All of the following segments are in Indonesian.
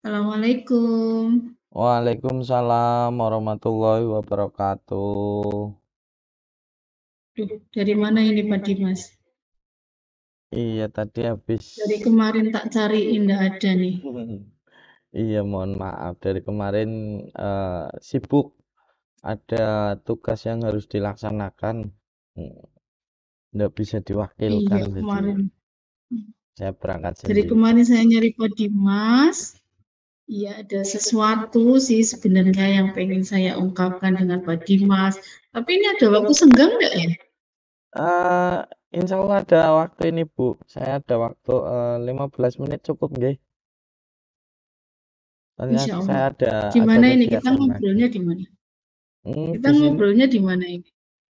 Assalamualaikum. Waalaikumsalam warahmatullahi wabarakatuh. Duh, dari mana ini Pak Dimas? Iya, tadi habis. Dari kemarin tak cariin nggak ada nih. Iya, mohon maaf. Dari kemarin sibuk. Ada tugas yang harus dilaksanakan. Nggak bisa diwakilkan. Iya, kemarin. Saya berangkat Dari sendiri. kemarin saya nyari Pak Dimas. Iya, ada sesuatu sih sebenarnya yang pengen saya ungkapkan dengan Pak Dimas. Tapi ini ada waktu senggang nggak ya? Insya Allah ada waktu ini, Bu. Saya ada waktu 15 menit cukup, nggih. Soalnya Insya saya Allah. ada Di mana ini? Kita kegiatan lagi. ngobrolnya di mana? Kita Di sini, ngobrolnya di mana ini?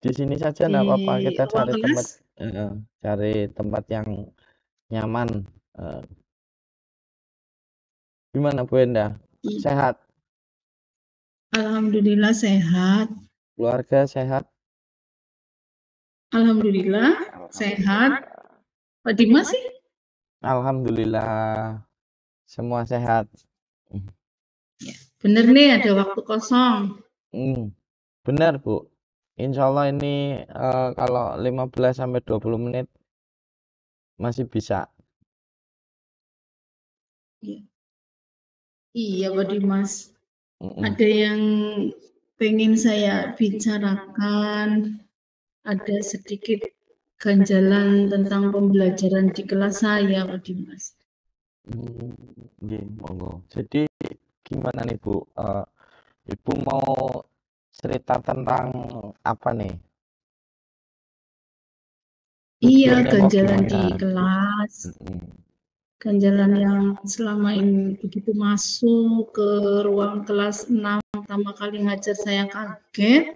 di sini saja Di enggak apa-apa. Kita ruang cari kelas? tempat, cari tempat yang nyaman. Gimana Bu Enda? Iya. Sehat? Alhamdulillah sehat. Keluarga sehat? Alhamdulillah sehat. Pak Dimas sih? Alhamdulillah semua sehat. Bener nih ada waktu kosong. Benar Bu. Insya Allah ini kalau 15 sampai 20 menit masih bisa. Iya Pak Dimas. Ada yang pengen saya bicarakan. Ada sedikit ganjalan tentang pembelajaran di kelas saya Pak Dimas. Monggo. Jadi gimana nih Bu? Ibu mau cerita tentang apa nih? Iya, Tujuannya mau ganjalan di gimana? kelas. Ganjalan yang selama ini begitu masuk ke ruang kelas 6 pertama kali ngajar saya kaget.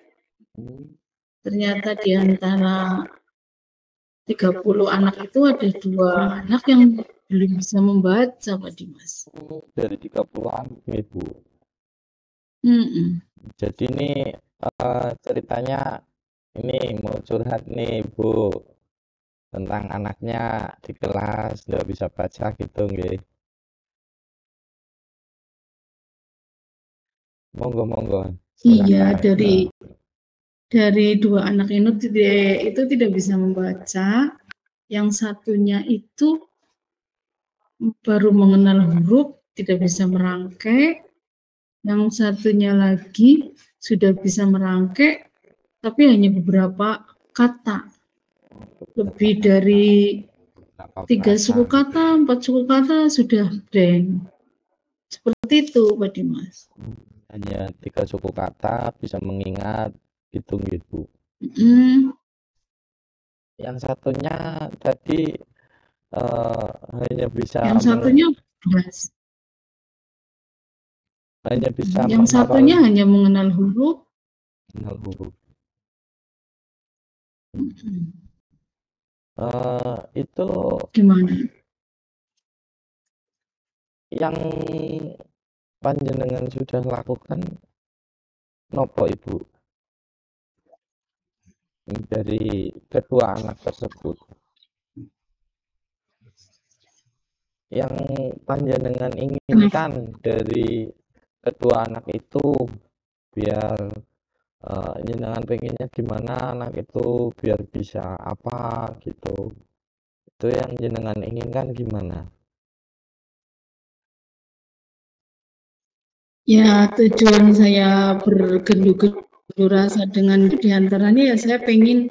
Ternyata di antara 30 anak itu ada 2 anak yang belum bisa membaca Pak Dimas. Dari 30 anak Ibu. Jadi ini ceritanya ini mau curhat nih Bu tentang anaknya di kelas nggak bisa baca gitu nggih. Monggo. Iya, dari 2 anak itu tidak bisa membaca. Yang satunya itu baru mengenal huruf, tidak bisa merangkai. Yang satunya lagi sudah bisa merangkai, tapi hanya beberapa kata. Lebih dari 3 suku kata, 4 suku kata sudah blank. Seperti itu, Pak Dimas. Hanya 3 suku kata bisa mengingat gitu. Yang satunya tadi hanya bisa. Yang satunya 11. Hanya bisa. Yang satunya hanya mengenal huruf. Itu Gimana? Yang panjenengan sudah lakukan nopo Ibu dari kedua anak tersebut? Yang panjenengan inginkan dari kedua anak itu biar jenengan pengennya gimana anak itu biar bisa apa gitu. Itu yang jenengan inginkan gimana? Ya, tujuan saya bergelut-gelut rasa dengan diantaranya ya saya pengen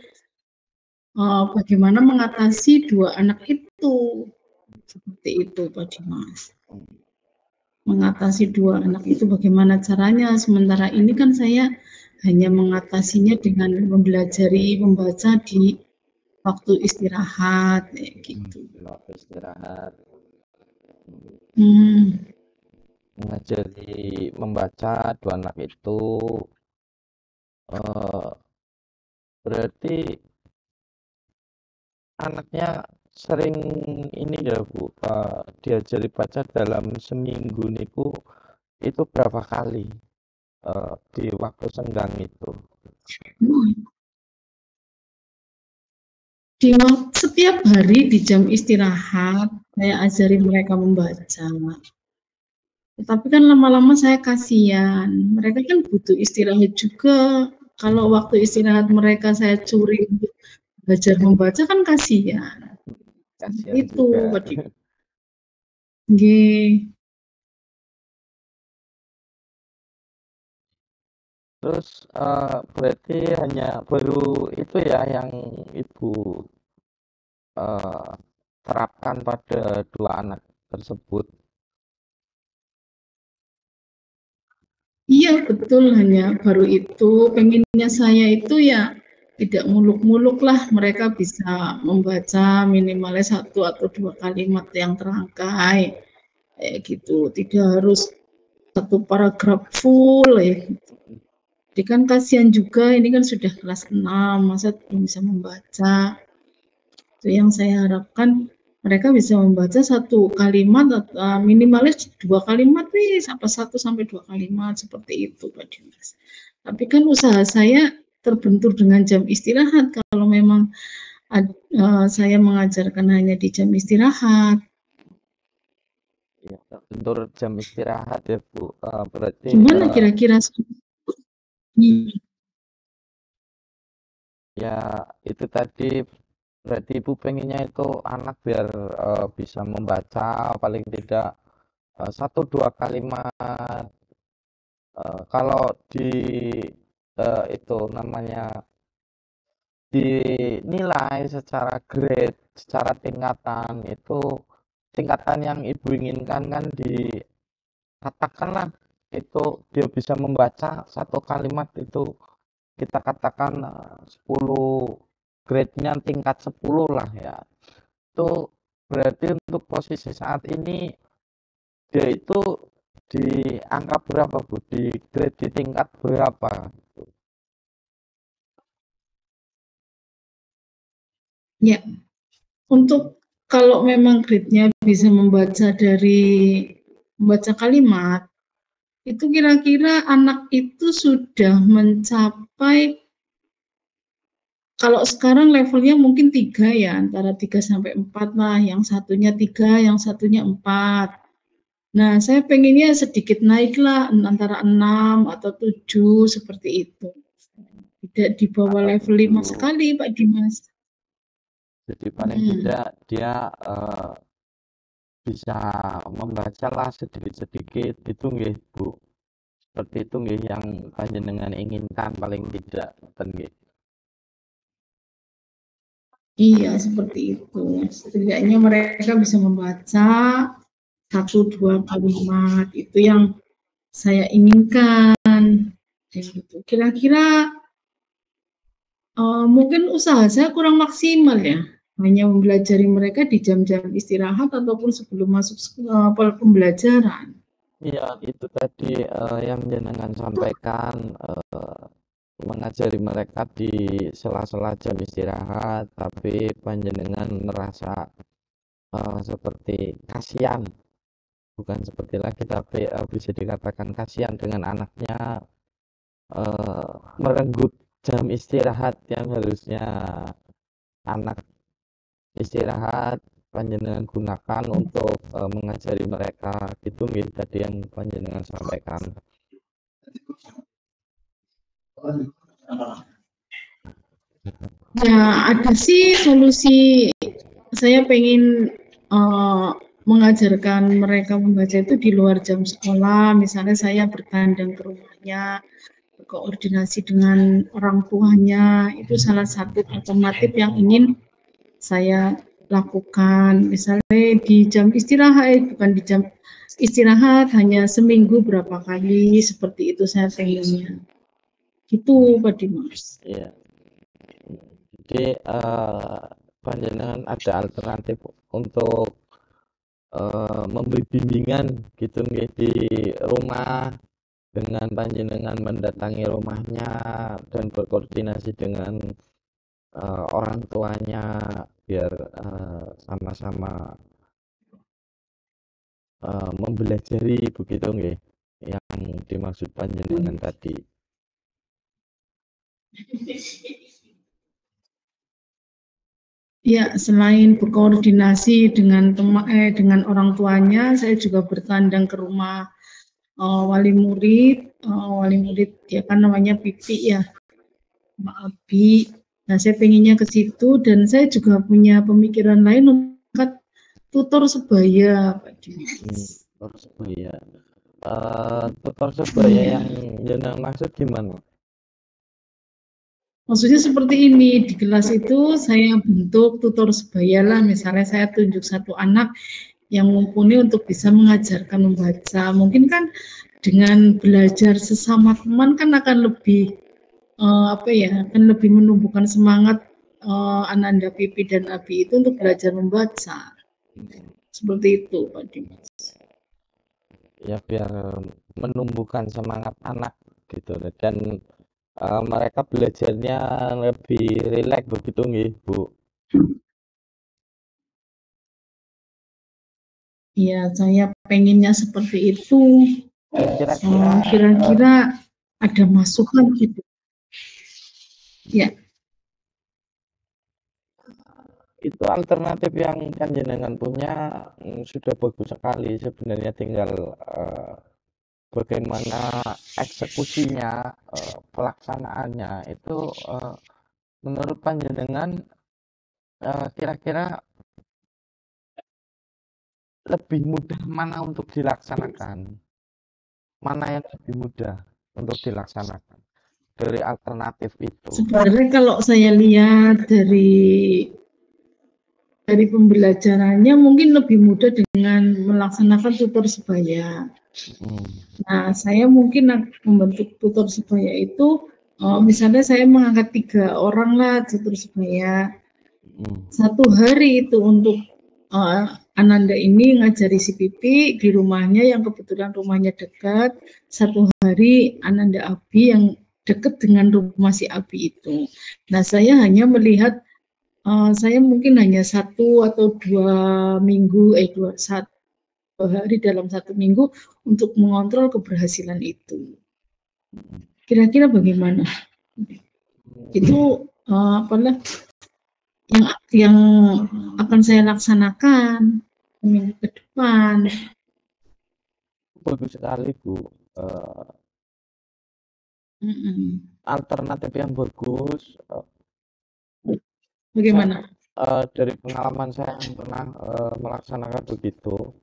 bagaimana mengatasi 2 anak itu. Seperti itu Pak Dimas. Mengatasi 2 anak itu bagaimana caranya, sementara ini kan saya hanya mengatasinya dengan mempelajari membaca di waktu istirahat gitu. Waktu istirahat. mengajari membaca dua anak itu berarti anaknya sering ini ya Bu, diajari baca dalam seminggu niku itu berapa kali di waktu senggang itu? Setiap hari di jam istirahat saya ajari mereka membaca. Tetapi kan lama-lama saya kasihan, mereka kan butuh istirahat juga. Kalau waktu istirahat mereka saya curi untuk belajar membaca kan kasihan. Kasihan Itu, juga. Nggih. Terus berarti hanya baru itu ya yang Ibu terapkan pada dua anak tersebut. Iya betul, hanya baru itu. Pengennya saya itu ya tidak muluk-muluk lah, mereka bisa membaca minimalnya 1 atau 2 kalimat yang terangkai kayak gitu, tidak harus 1 paragraf full ya gitu. Jadi kan kasihan juga, ini kan sudah kelas 6, masa belum bisa membaca. Itu yang saya harapkan, mereka bisa membaca 1 kalimat atau minimalis 2 kalimat nih, sampai 1 sampai 2 kalimat seperti itu Pak Dimas. Tapi kan usaha saya terbentur dengan jam istirahat kalau memang saya mengajarkan hanya di jam istirahat. Ya, terbentur jam istirahat ya Bu. Berarti Gimana kira-kira? ya itu tadi berarti Ibu pengennya itu anak biar bisa membaca paling tidak 1-2 kalimat. Kalau di itu namanya dinilai secara grade, secara tingkatan itu tingkatan yang Ibu inginkan kan dikatakanlah itu dia bisa membaca 1 kalimat itu kita katakan 10 grade-nya tingkat 10 lah ya. Itu berarti untuk posisi saat ini dia itu di angka berapa Bu? Di grade di tingkat berapa? Ya, untuk kalau memang grade-nya bisa membaca kalimat, itu kira-kira anak itu sudah mencapai, kalau sekarang levelnya mungkin 3 ya, antara 3 sampai 4 lah, yang satunya 3, yang satunya 4. Nah, saya pengennya sedikit naik lah, antara 6 atau 7, seperti itu. Tidak di bawah Atau level 5 7. sekali, Pak Dimas. Jadi paling tidak dia bisa membaca lah sedikit-sedikit itu nggih Bu. Seperti itu nggih yang panjenengan inginkan paling tidak nggih. Iya, seperti itu. Setidaknya mereka bisa membaca 1-2 kalimat. Itu yang saya inginkan. Gitu. Kira-kira mungkin usaha saya kurang maksimal ya. Hanya mempelajari mereka di jam-jam istirahat ataupun sebelum masuk pembelajaran. Iya, itu tadi yang jenengan sampaikan mengajari mereka di sela-sela jam istirahat, tapi panjenengan merasa seperti kasihan, bukan seperti lagi, tapi bisa dikatakan kasihan dengan anaknya merenggut jam istirahat yang harusnya anak istirahat panjenengan gunakan untuk mengajari mereka gitu nggih tadi yang panjenengan sampaikan. Ya, ada sih solusi. Saya pengen mengajarkan mereka membaca itu di luar jam sekolah. Misalnya saya bertandang ke rumahnya, koordinasi dengan orang tuanya, itu salah satu alternatif yang ingin saya lakukan. Misalnya di jam istirahat, bukan di jam istirahat, hanya seminggu berapa kali, seperti itu saya pengennya. Gitu Pak Dimas. Iya. Jadi panjenengan ada alternatif untuk memberi bimbingan gitu nggih di rumah dengan panjenengan mendatangi rumahnya dan berkoordinasi dengan orang tuanya biar sama-sama mempelajari begitu nggih yang dimaksud panjenengan tadi. Ya, selain berkoordinasi dengan orang tuanya, saya juga bertandang ke rumah wali murid ya kan namanya Pipi ya, Mbak Abi. Nah, saya pengennya ke situ dan saya juga punya pemikiran lain untuk tutor sebaya, Pak Dimas. Tutor sebaya. Tutor sebaya yang jenengan maksud gimana? Maksudnya seperti ini, di kelas itu saya bentuk tutor sebaya lah, misalnya saya tunjuk satu anak yang mumpuni untuk bisa mengajarkan membaca. Mungkin kan dengan belajar sesama teman kan akan lebih akan lebih menumbuhkan semangat Ananda, Pipi dan Abi itu untuk belajar membaca. Seperti itu, Pak Dimas. Ya biar menumbuhkan semangat anak gitu dan mereka belajarnya lebih rileks begitu nggih, Bu? Ya, saya pengennya seperti itu. Kira-kira ada masukan gitu. Ya. Itu alternatif yang panjenengan punya sudah bagus sekali sebenarnya tinggal bagaimana eksekusinya, pelaksanaannya itu menurut panjenengan kira-kira lebih mudah mana untuk dilaksanakan? Mana yang lebih mudah untuk dilaksanakan dari alternatif itu? Sebenarnya kalau saya lihat dari pembelajarannya mungkin lebih mudah dengan melaksanakan tutor sebaya. Nah, saya mungkin membentuk tutor sebaya itu, misalnya saya mengangkat 3 orang lah tutor sebaya. Satu hari itu untuk Ananda ini ngajari si Pipi di rumahnya yang kebetulan rumahnya dekat. Satu hari Ananda Abi yang dekat dengan rumah si Abi itu. Nah, saya hanya melihat saya mungkin hanya 1 atau 2 minggu, 1 hari dalam 1 minggu untuk mengontrol keberhasilan itu. Kira-kira bagaimana? Itu yang akan saya laksanakan minggu ke depan. Bagus sekali, Bu. Alternatif yang bagus. Bagaimana? Dari pengalaman saya yang pernah melaksanakan begitu,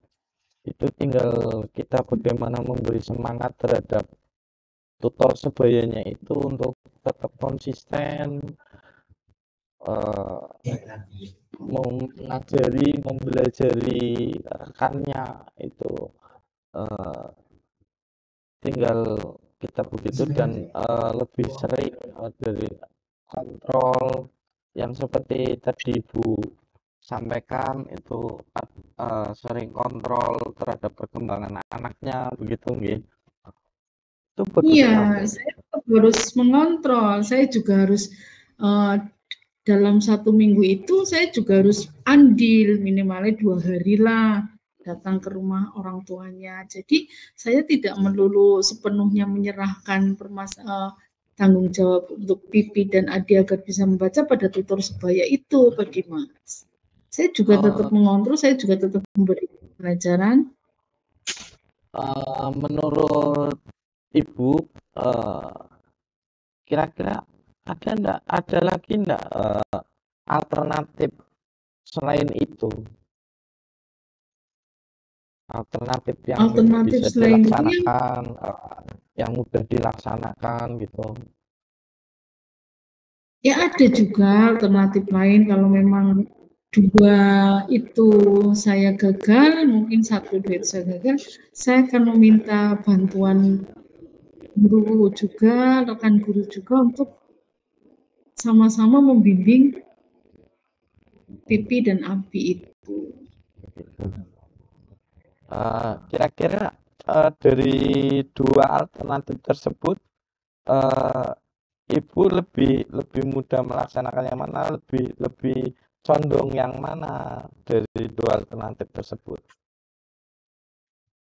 itu tinggal kita bagaimana memberi semangat terhadap tutor sebayanya itu untuk tetap konsisten mempelajari rekannya itu tinggal kita begitu dan lebih sering dari kontrol yang seperti tadi Ibu sampaikan itu sering kontrol terhadap perkembangan anaknya begitu nggih. Itu bagus iya, saya harus mengontrol. Saya juga harus dalam 1 minggu itu saya juga harus andil minimalnya 2 hari lah datang ke rumah orang tuanya. Jadi saya tidak melulu sepenuhnya menyerahkan tanggung jawab untuk Pipi dan Adi agar bisa membaca pada tutor sebaya itu, Pak Dimas. Saya juga tetap mengontrol, saya juga tetap memberi pelajaran. Menurut Ibu, kira-kira ada lagi enggak alternatif selain itu? Alternatif yang bisa dilaksanakan, yang mudah dilaksanakan gitu. Ya ada juga alternatif lain kalau memang 2 itu saya gagal, mungkin 1, 2 itu saya gagal, saya akan meminta bantuan guru juga, rekan guru juga untuk sama-sama membimbing Pipi dan Abi itu. Kira-kira dari dua alternatif tersebut, eh, Ibu lebih mudah melaksanakan yang mana, lebih lebih condong yang mana dari dua alternatif tersebut?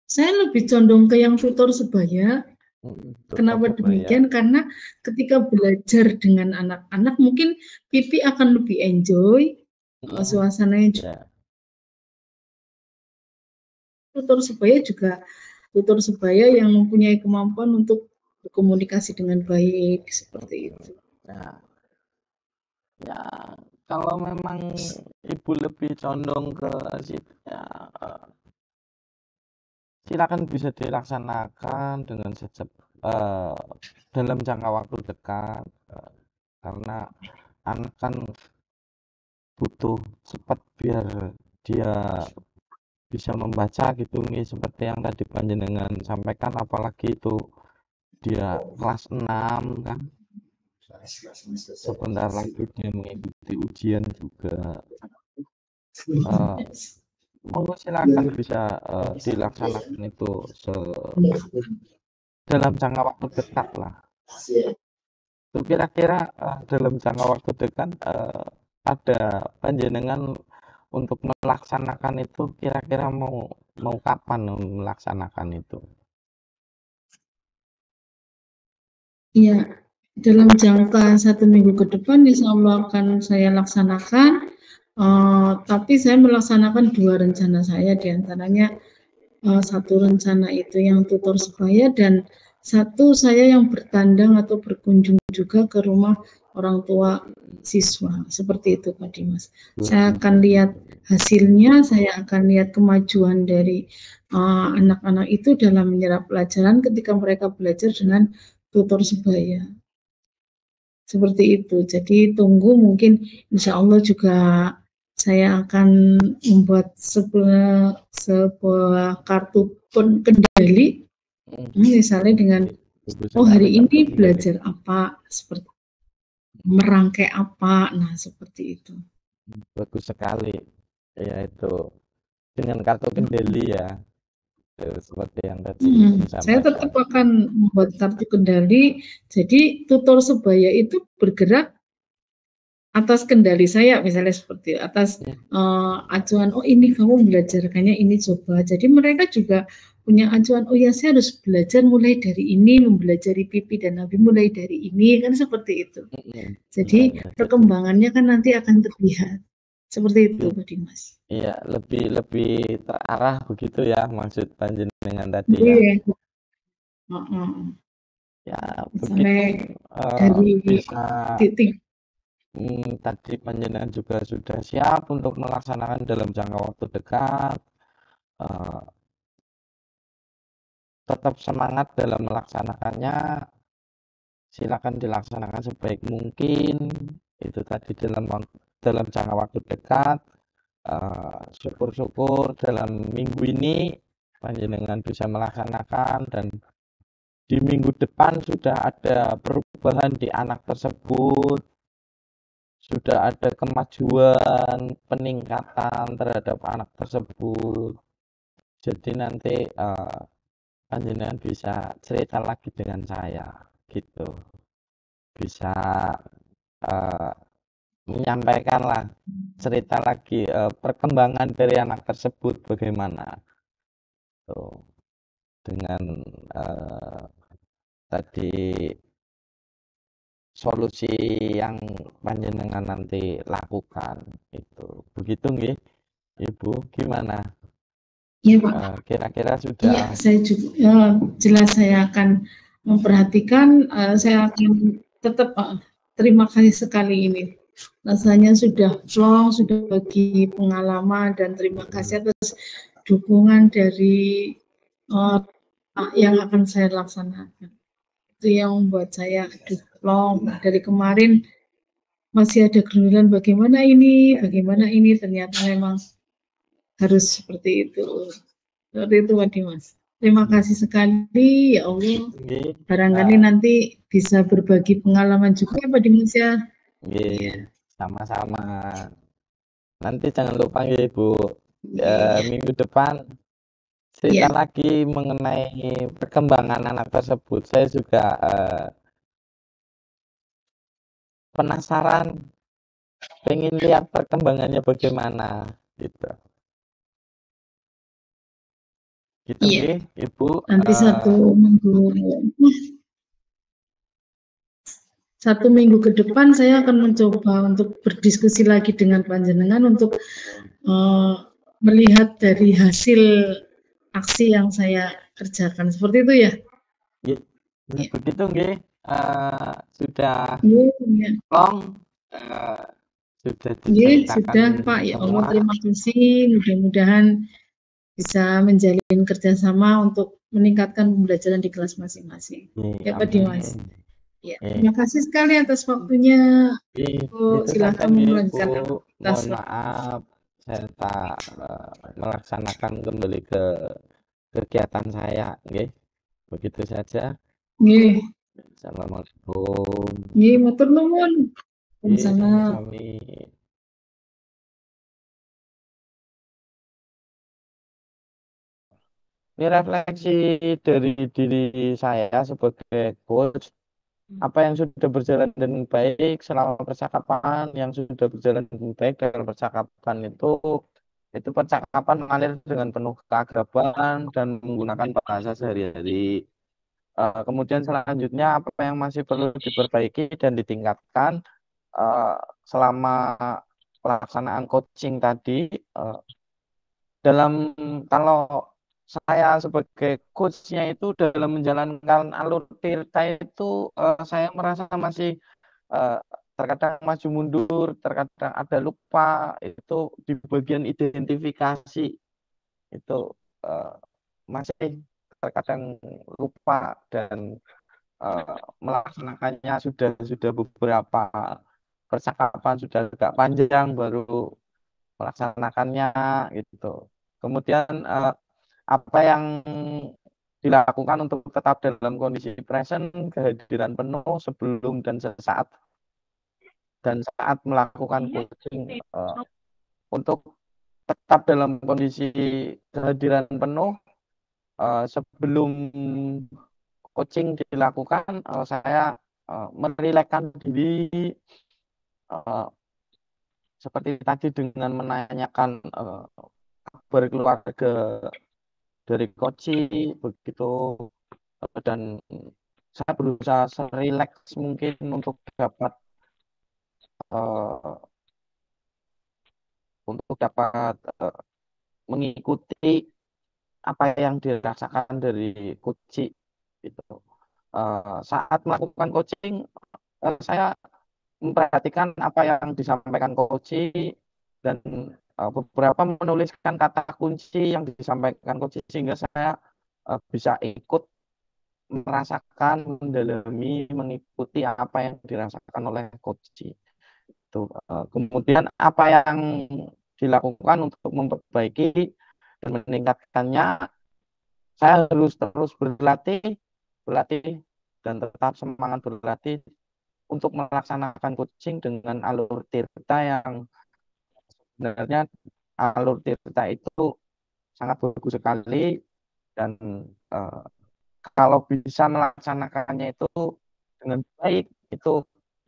Saya lebih condong ke yang tutor sebaya. Tutor Kenapa sebaya. demikian? Karena ketika belajar dengan anak-anak mungkin Pipi akan lebih enjoy suasananya. Ya. Tutor sebaya yang mempunyai kemampuan untuk berkomunikasi dengan baik seperti itu. Nah, ya kalau memang Ibu lebih condong ke situ, ya silakan bisa dilaksanakan dengan dalam jangka waktu dekat, karena anak kan butuh cepat biar dia bisa membaca gitu nih, seperti yang tadi panjenengan sampaikan, apalagi itu dia kelas 6 kan, sebentar lagi dia mengikuti ujian juga. Monggo silakan bisa dilaksanakan itu dalam jangka waktu dekat lah. Itu kira-kira dalam jangka waktu dekat ada panjenengan untuk melaksanakan itu, kira-kira mau kapan melaksanakan itu? Iya, dalam jangka 1 minggu ke depan insya Allah akan saya laksanakan. Tapi saya melaksanakan 2 rencana saya, diantaranya satu rencana itu yang tutor sebaya dan satu saya yang bertandang atau berkunjung juga ke rumah orang tua siswa. Seperti itu Pak Dimas. Saya akan lihat hasilnya, saya akan lihat kemajuan dari anak-anak itu dalam menyerap pelajaran ketika mereka belajar dengan tutor sebaya. Seperti itu. Jadi tunggu, mungkin insya Allah juga saya akan membuat sebuah kartu kendali, misalnya dengan hari ini belajar apa, seperti merangkai apa, nah seperti itu. Bagus sekali, yaitu dengan kartu kendali ya, seperti yang tadi disampaikan. Saya tetap akan membuat kartu kendali, jadi tutor sebaya itu bergerak atas kendali saya, misalnya seperti atas acuan, oh ini kamu belajarkannya ini coba. Jadi mereka juga punya acuan, oh ya saya harus belajar mulai dari ini, mempelajari Pipi dan Nabi mulai dari ini, kan seperti itu. Jadi perkembangannya kan nanti akan terlihat. Seperti itu Pak Dimas. Iya, lebih terarah begitu ya maksud panjenengan tadi ya. Ya, begitu dari bisa titik tadi panjenengan juga sudah siap untuk melaksanakan dalam jangka waktu dekat. Tetap semangat dalam melaksanakannya. Silakan dilaksanakan sebaik mungkin. Itu tadi dalam jangka waktu dekat. Syukur-syukur dalam minggu ini panjenengan bisa melaksanakan, dan di minggu depan sudah ada perubahan di anak tersebut, sudah ada kemajuan, peningkatan terhadap anak tersebut. Jadi nanti panjenengan bisa cerita lagi dengan saya gitu, bisa menyampaikanlah, cerita lagi perkembangan dari anak tersebut bagaimana tuh, dengan tadi solusi yang panjenengan nanti lakukan itu. Begitu nggih, Ibu, gimana? Iya Pak. Kira-kira sudah? Iya, saya juga jelas saya akan memperhatikan. Saya akan tetap terima kasih sekali ini. Rasanya sudah plong, sudah bagi pengalaman, dan terima kasih atas dukungan dari yang akan saya laksanakan. Itu yang membuat saya plong dari kemarin. Masih ada gerundulan bagaimana ini, ternyata memang harus seperti itu. Seperti itu Pak Dimas. Terima kasih sekali ya Allah. Barangkali nanti bisa berbagi pengalaman juga ya Pak Dimas ya. Sama-sama. Nanti jangan lupa ya Ibu, minggu depan cerita Iya, lagi mengenai perkembangan anak tersebut. Saya juga penasaran, pengen lihat perkembangannya bagaimana, gitu. Gitu iya. nggih, Ibu. Nanti satu minggu ke depan saya akan mencoba untuk berdiskusi lagi dengan panjenengan untuk eh, melihat dari hasil aksi yang saya kerjakan. Seperti itu ya? Nggih, Ya. begitu nggih, sudah Iya, iya. long, eee, sudah Iya, diceritakan sudah Pak. Ya Allah, semua. terima kasih. Mudah-mudahan bisa menjalin kerjasama untuk meningkatkan pembelajaran di kelas masing-masing. Ya Pak Dimas. Amin. Ya, Nggih. terima kasih sekali atas waktunya. Itu saja Silakan nggih, Bu. melanjutkan Mohon aktivitas. maaf saya tak melaksanakan kembali ke kegiatan saya, nggih. Begitu saja. Nggih, Assalamualaikum. nggih, matur nuwun. Nggih, Sama-sama. sami-sami. Ini refleksi dari diri saya sebagai coach, apa yang sudah berjalan dengan baik selama percakapan, yang sudah berjalan dengan baik dalam percakapan itu percakapan mengalir dengan penuh keakraban dan menggunakan bahasa sehari-hari. Kemudian selanjutnya apa yang masih perlu diperbaiki dan ditingkatkan selama pelaksanaan coaching tadi. Dalam kalau saya sebagai coach-nya itu dalam menjalankan alur Tirta itu saya merasa masih eh, terkadang maju mundur, terkadang ada lupa itu di bagian identifikasi itu eh, masih terkadang lupa dan melaksanakannya sudah beberapa percakapan sudah agak panjang baru melaksanakannya gitu. Kemudian apa yang dilakukan untuk tetap dalam kondisi present, kehadiran penuh sebelum dan sesaat dan saat melakukan coaching untuk tetap dalam kondisi kehadiran penuh sebelum coaching dilakukan saya merilekkan diri seperti tadi dengan menanyakan kabar keluarga dari coaching begitu dan saya berusaha serileks mungkin untuk dapat uh, mengikuti apa yang dirasakan dari coaching gitu. Saat melakukan coaching saya memperhatikan apa yang disampaikan coaching dan beberapa menuliskan kata kunci yang disampaikan coaching sehingga saya bisa ikut merasakan, mendalami, mengikuti apa yang dirasakan oleh coach. Itu. Kemudian apa yang dilakukan untuk memperbaiki dan meningkatkannya, saya harus terus berlatih dan tetap semangat berlatih untuk melaksanakan coaching dengan alur tirta yang sebenarnya alur tirta itu sangat bagus sekali dan kalau bisa melaksanakannya itu dengan baik itu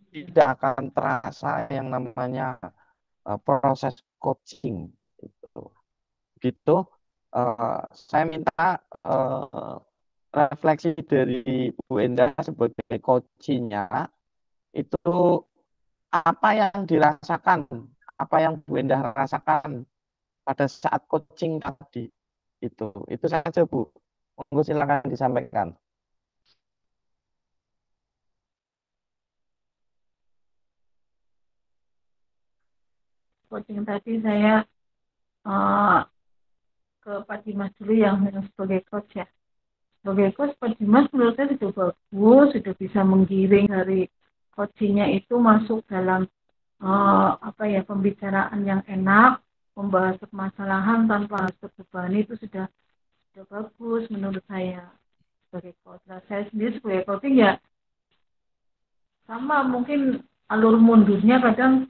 tidak akan terasa yang namanya proses coaching gitu. Gitu. Saya minta refleksi dari Bu Enda sebagai coachingnya itu apa yang dirasakan, apa yang Bu Enda rasakan pada saat coaching tadi itu saja Bu. Monggo silakan disampaikan. Coaching tadi saya ke Pak Dimas dulu yang sebagai coach ya. Sebagai coach Pak Dimas menurut saya sudah bagus, sudah bisa menggiring dari coachingnya itu masuk dalam pembicaraan yang enak, membahas permasalahan tanpa harus terbebani itu sudah bagus menurut saya sebagai coach. Nah, saya sendiri sebagai coaching ya sama mungkin alur mundurnya kadang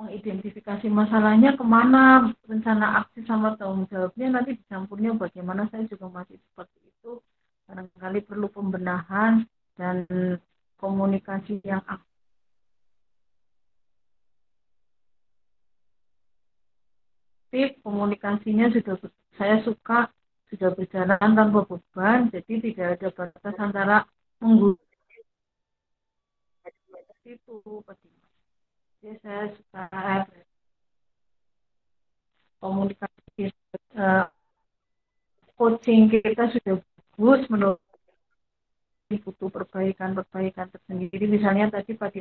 mengidentifikasi masalahnya kemana, rencana aksi sama tanggung jawabnya nanti dicampurnya bagaimana, saya juga masih seperti itu. Barangkali perlu pembenahan dan komunikasi yang aktif, komunikasinya sudah saya suka sudah berjalan tanpa beban, jadi tidak ada batas antara mengguru itu. Jadi saya suka komunikasi, coaching kita sudah bagus, menurut butuh perbaikan tersendiri. Misalnya tadi Pak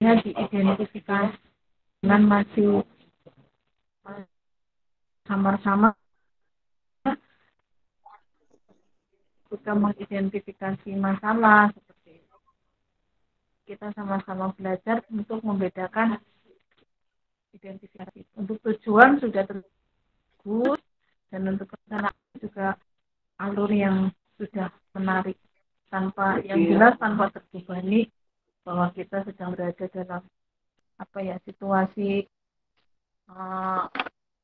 Dina diidentifikasi dengan masih samar-samar, kita mengidentifikasi masalah seperti itu. Kita sama-sama belajar untuk membedakan identifikasi. Untuk tujuan sudah terbagus dan untuk rencana juga alur yang sudah menarik, tanpa yang jelas, tanpa terbebani bahwa kita sedang berada dalam situasi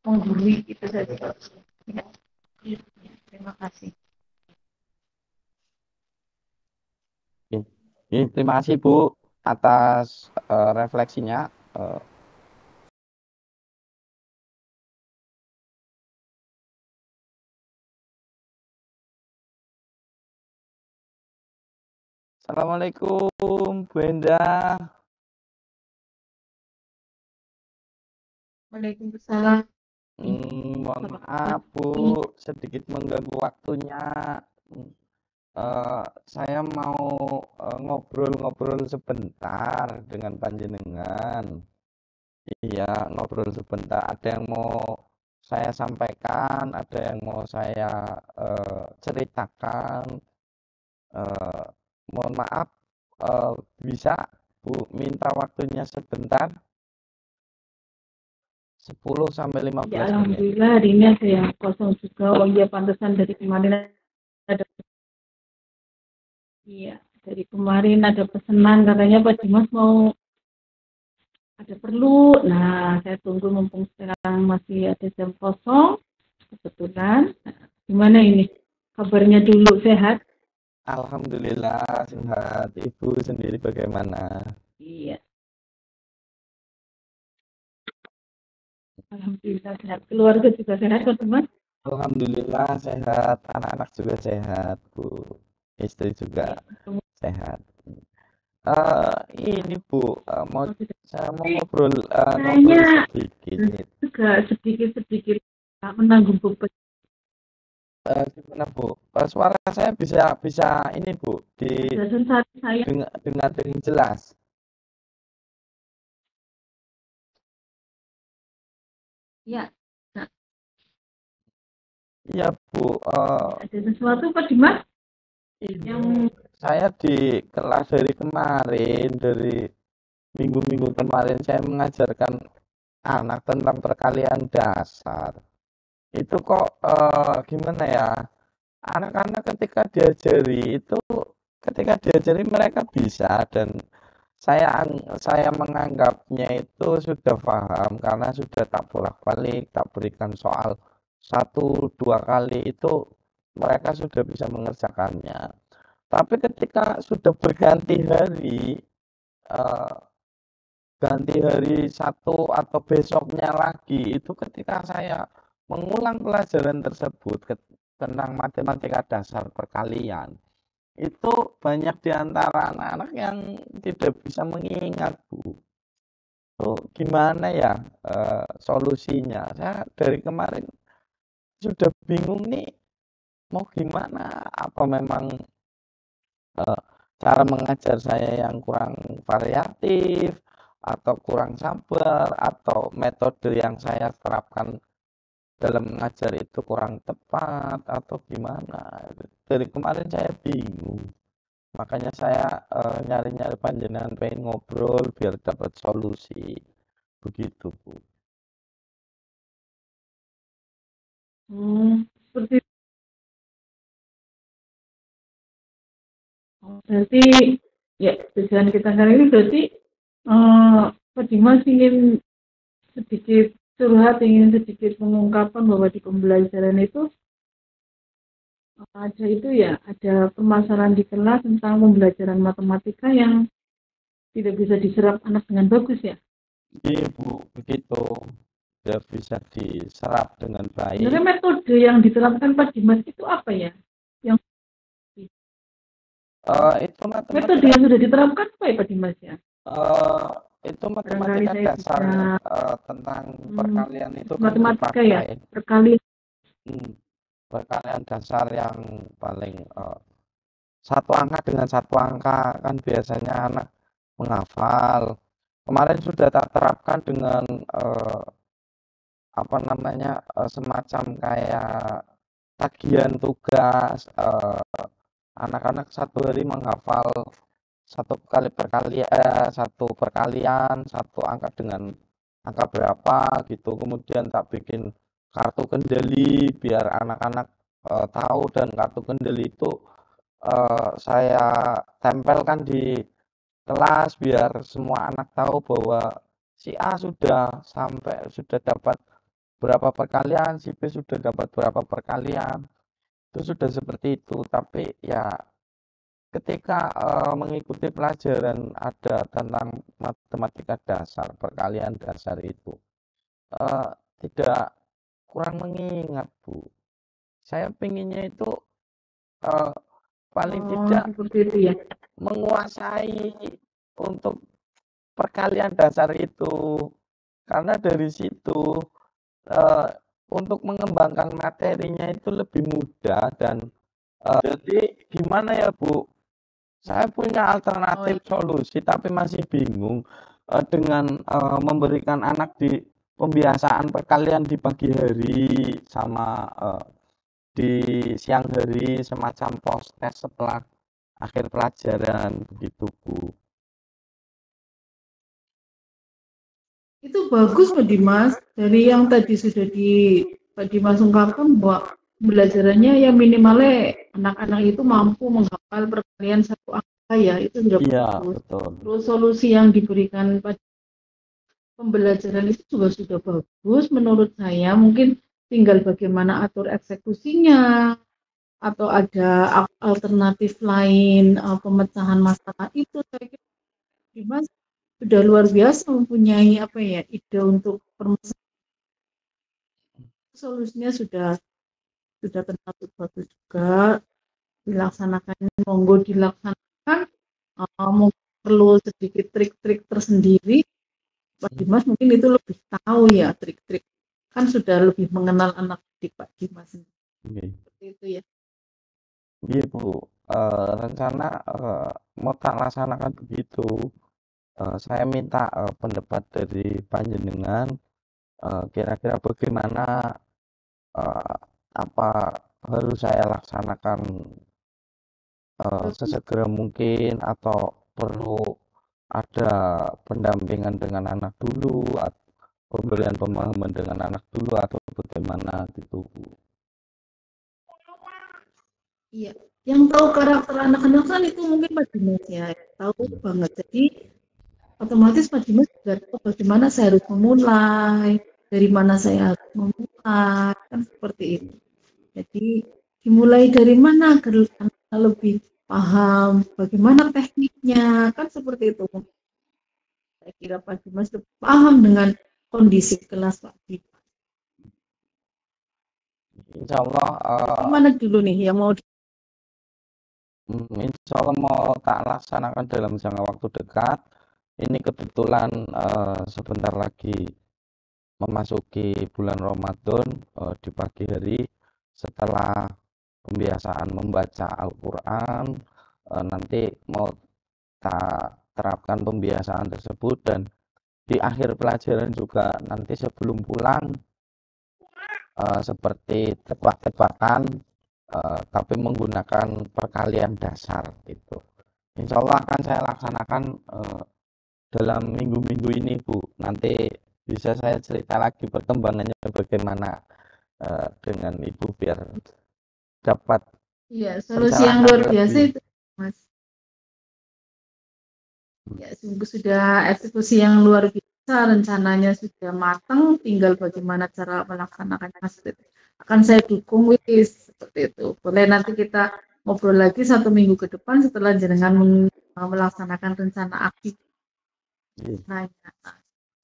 menggurui itu saja. Ya. Terima kasih. Terima kasih Bu atas refleksinya. Assalamualaikum Bu Endah. Waalaikumsalam. Mohon maaf Bu, sedikit mengganggu waktunya. Saya mau ngobrol-ngobrol sebentar dengan panjenengan. Iya, ngobrol sebentar. Ada yang mau saya sampaikan, ada yang mau saya ceritakan. Mohon maaf, bisa Bu minta waktunya sebentar? 10 sampai 15 Ya, menit. alhamdulillah hari ini ada yang kosong juga. Oh iya, pantesan dari kemarin ada. Iya, dari kemarin ada pesanan katanya Pak Dimas mau ada perlu. Nah, saya tunggu mumpung sekarang masih ada jam kosong. Kebetulan. Nah, gimana ini? Kabarnya dulu sehat? Alhamdulillah sehat. Ibu sendiri bagaimana? Iya. Alhamdulillah sehat. Keluarga juga sehat, Pak Dimas? Alhamdulillah sehat. Anak-anak juga sehat, Bu. Istri juga sehat. Ini Bu, saya mau ngobrol sedikit. Juga sedikit menanggung beban. Gimana Bu? Suara saya bisa ini Bu, dengar dengan jelas. Ya. Nah, Iya Bu. Ada sesuatu Pak Dimas? Yang Saya di kelas dari kemarin, dari minggu-minggu kemarin saya mengajarkan anak tentang perkalian dasar. Itu kok gimana ya? Anak-anak ketika diajari mereka bisa, dan saya menganggapnya itu sudah paham karena sudah tak bolak-balik, tak berikan soal 1-2 kali itu mereka sudah bisa mengerjakannya. Tapi ketika sudah berganti hari, ganti hari satu atau besoknya lagi, itu ketika saya mengulang pelajaran tersebut tentang matematika dasar perkalian, itu banyak di antara anak-anak yang tidak bisa mengingat, Bu. Itu gimana ya solusinya? Saya dari kemarin sudah bingung nih mau gimana. Apa memang cara mengajar saya yang kurang variatif, atau kurang sabar, atau metode yang saya terapkan dalam mengajar itu kurang tepat, atau gimana? Dari kemarin saya bingung. Makanya saya nyari-nyari panjenengan, pengen ngobrol biar dapat solusi. Begitu, Bu. seperti Berarti ya tujuan kita kali ini berarti Pak Dimas ingin sedikit curhat, ingin sedikit mengungkapkan bahwa di pembelajaran itu ada itu ya, ada permasalahan di kelas tentang pembelajaran matematika yang tidak bisa diserap anak dengan bagus ya. Iya Bu, begitu. Dia bisa diserap dengan Sebenarnya baik. metode yang diterapkan Pak Dimas itu apa ya? Yang Itu metode matematika yang sudah diterapkan apa ya Pak Dimas ya? eh, itu Barangkali matematika saya dasar bisa tentang perkalian itu kan matematika ya, dipakai. perkalian. Hmm, perkalian dasar yang paling satu angka dengan satu angka kan biasanya anak menghafal. Kemarin sudah tak terapkan dengan apa namanya semacam kayak tagihan tugas. Anak-anak satu hari menghafal satu perkalian satu angka dengan angka berapa gitu, kemudian tak bikin kartu kendali biar anak-anak tahu, dan kartu kendali itu saya tempelkan di kelas biar semua anak tahu bahwa si A sudah dapat berapa perkalian, si B sudah dapat berapa perkalian. Itu sudah seperti itu, tapi ya ketika mengikuti pelajaran ada tentang matematika dasar, perkalian dasar itu eh, tidak kurang mengingat Bu. Saya pinginnya itu eh, paling tidak Seperti itu ya. menguasai untuk perkalian dasar itu, karena dari situ eh, untuk mengembangkan materinya itu lebih mudah. Dan jadi gimana ya Bu? Saya punya alternatif solusi tapi masih bingung dengan memberikan anak di pembiasaan perkalian di pagi hari sama di siang hari, semacam post test setelah akhir pelajaran begitu Bu. Itu bagus Pak Dimas. Dari yang tadi sudah di Pak Dimas ungkapkan bahwa belajarannya ya minimalnya anak-anak itu mampu menghafal perkalian satu angka ya, itu sudah Iya, bagus. betul. Terus solusi yang diberikan pada pembelajaran itu juga sudah bagus menurut saya. Mungkin tinggal bagaimana atur eksekusinya atau ada alternatif lain pemecahan masalah itu. Saya kira Dimas sudah luar biasa mempunyai apa ya ide untuk permasalahan, solusinya sudah termasuk bagus juga dilaksanakan, monggo dilaksanakan. Mungkin perlu sedikit trik-trik tersendiri. Pak Dimas mungkin itu lebih tahu ya trik-trik, kan sudah lebih mengenal anak didik Pak Dimas seperti itu ya. Iya Bu, rencana mau tak laksanakan begitu. Saya minta pendapat dari panjenengan, kira-kira bagaimana, apa harus saya laksanakan sesegera mungkin, atau perlu ada pendampingan dengan anak dulu, atau pemberian pemahaman dengan anak dulu, atau bagaimana gitu Bu. Iya, yang tahu karakter anak-anak kan itu mungkin Pak Dimas ya, tahu banget. Jadi otomatis Pak Dimas juga tahu bagaimana saya harus memulai, dari mana saya harus memulai, kan seperti itu. Jadi dimulai dari mana agar anak lebih paham bagaimana tekniknya, kan seperti itu. Saya kira Pak Dimas lebih paham dengan kondisi kelas Pak Dimas. Insya Allah, Gimana dulu nih yang mau insya Allah mau tak laksanakan dalam jangka waktu dekat. Ini kebetulan sebentar lagi memasuki bulan Ramadan, di pagi hari setelah pembiasaan membaca Al-Quran, nanti mau tak terapkan pembiasaan tersebut, dan di akhir pelajaran juga nanti sebelum pulang seperti tebak-tebakan, tapi menggunakan perkalian dasar gitu. Insya Allah akan saya laksanakan dalam minggu-minggu ini Bu. Nanti bisa saya cerita lagi perkembangannya bagaimana dengan Ibu biar dapat Iya, solusi yang luar biasa itu, Mas. Ya, sudah eksekusi yang luar biasa, rencananya sudah matang, tinggal bagaimana cara melaksanakannya. Akan saya dukung, Wis, seperti itu. Boleh nanti kita ngobrol lagi 1 minggu ke depan setelah jenengan melaksanakan rencana aksi. Nah,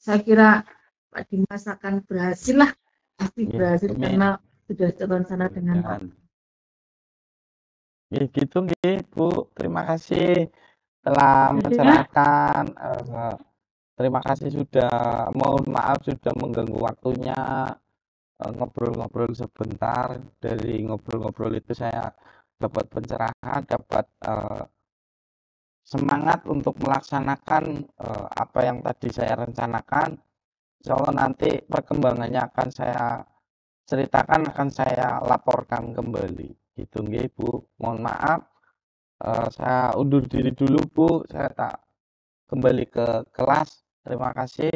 saya kira Pak Dimas akan berhasil lah, pasti berhasil karena sudah terencana dengan baik. Gitu nggih, Bu. Terima kasih telah mencerahkan. Terima kasih sudah, mohon maaf sudah mengganggu waktunya, ngobrol-ngobrol sebentar. Dari ngobrol-ngobrol itu saya dapat pencerahan, dapat semangat untuk melaksanakan apa yang tadi saya rencanakan. Insya Allah nanti perkembangannya akan saya ceritakan, akan saya laporkan kembali. Gitu nggih, Bu. Mohon maaf, saya undur diri dulu, Bu. Saya tak kembali ke kelas. Terima kasih.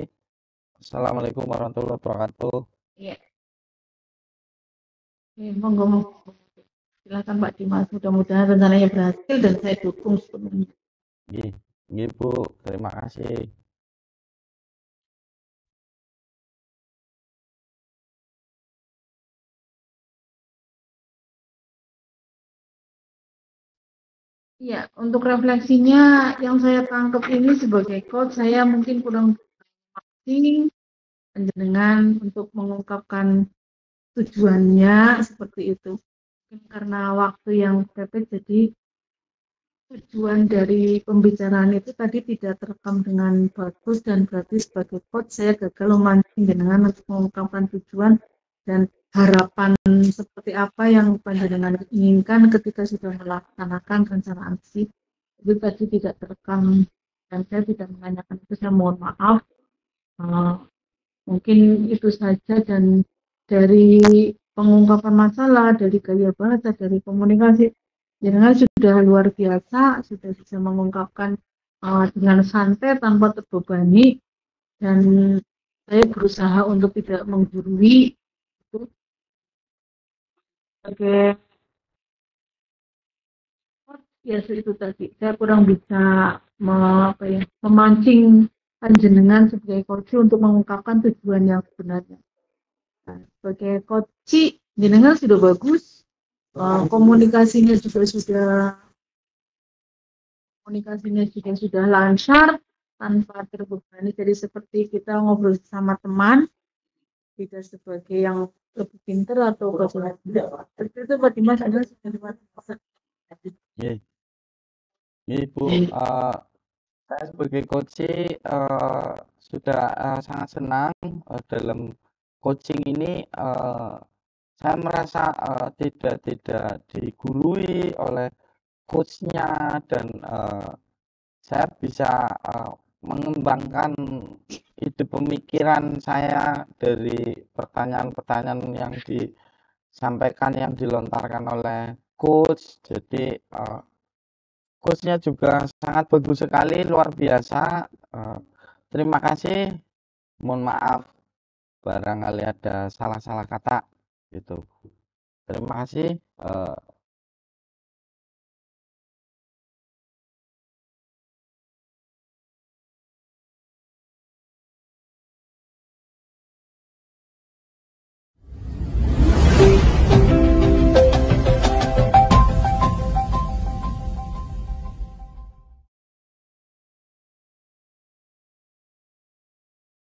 Assalamualaikum warahmatullahi wabarakatuh. Iya. Monggo. Silakan Pak Dimas, mudah-mudahan rencananya berhasil dan saya dukung sepenuhnya. Nggih, Bu. Terima kasih. Ya, untuk refleksinya yang saya tangkap ini sebagai coach, saya mungkin kurang penting dengan untuk mengungkapkan tujuannya seperti itu. Mungkin karena waktu yang mepet, jadi tujuan dari pembicaraan itu tadi tidak terekam dengan bagus dan berarti sebagai coach saya gagal memancing dengan untuk mengungkapkan tujuan dan harapan seperti apa yang panjenengan inginkan ketika sudah melaksanakan rencana aksi itu tadi tidak terekam dan saya tidak menanyakan itu, saya mohon maaf. Mungkin itu saja, dan dari pengungkapan masalah, dari gaya bahasa, dari komunikasi jenengan sudah luar biasa, sudah bisa mengungkapkan dengan santai tanpa terbebani, dan saya berusaha untuk tidak menggurui itu. Sebagai ya itu tadi saya kurang bisa memancing panjenengan sebagai coach untuk mengungkapkan tujuan yang sebenarnya. Nah, sebagai coach jenengan sudah bagus, komunikasinya sudah lancar tanpa terbebani, jadi seperti kita ngobrol sama teman, tidak sebagai yang lebih pintar atau bagaimana. Itu Pak Dimas adalah sudah Bu, saya sebagai coach sudah sangat senang dalam coaching ini. Saya merasa tidak digurui oleh coachnya, dan saya bisa mengembangkan ide pemikiran saya dari pertanyaan-pertanyaan yang disampaikan, yang dilontarkan oleh coach. Jadi coachnya juga sangat bagus sekali, luar biasa. Terima kasih. Mohon maaf barangkali ada salah-salah kata gitu. Terima kasih.